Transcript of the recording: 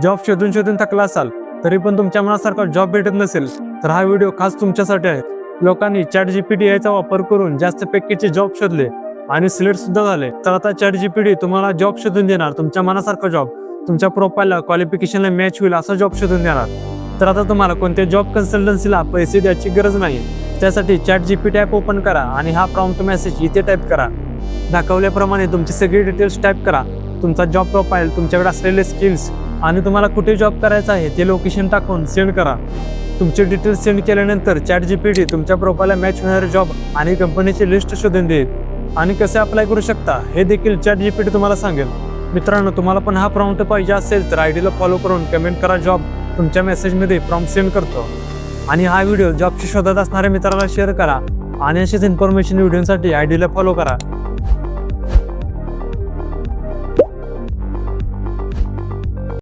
Job शोधून शोधून थकला असाल तरी पण तुमच्या मनासारखा जॉब भेटत नसेल तर हा व्हिडिओ खास तुमच्यासाठी आहे. लोकांनी ChatGPT याचा वापर करून जास्त पॅकेजचे जॉब शोधले आणि सिलेक्ट सुद्धा झाले. तर आता ChatGPT तुम्हाला जॉब शोधून देणार, तुमच्या मनासारखा जॉब, तुमच्या प्रोफाईलला क्वालिफिकेशनला मॅच होईल असा जॉब शोधून देणार. तर आता तुम्हाला कोणत्या जॉब कन्सल्टन्सीला पैसे द्यायची गरज नाही. त्यासाठी ChatGPT ॲप ओपन करा आणि हा प्रॉम्प्ट मेसेज इथे टाईप करा. दाखवल्याप्रमाणे तुमची सगळी डिटेल्स टाईप करा. तुमचा जॉब प्रोफाईल, तुमच्याकडे असलेले स्किल्स आणि तुम्हाला कुठे जॉब करायचा आहे ते लोकेशन टाकून सेंड करा. तुमचे डिटेल्स सेंड केल्यानंतर ChatGPT तुमच्या प्रोफाईलला मॅच होणारे जॉब आणि कंपनीची लिस्ट शोधून देईल. आणि कसे अप्लाय करू शकता हे देखील ChatGPT तुम्हाला सांगेल. मित्रांनो, तुम्हाला पण हा प्रॉम्प्ट पाहिजे असेल तर आयडीला फॉलो करून कमेंट करा जॉब. तुमच्या मेसेजमध्ये प्रॉम्प्ट सेंड करतो. आणि हा व्हिडिओ जॉबची शोधात असणाऱ्या मित्राला शेअर करा आणि अशीच इन्फॉर्मेशन व्हिडिओसाठी आयडीला फॉलो करा.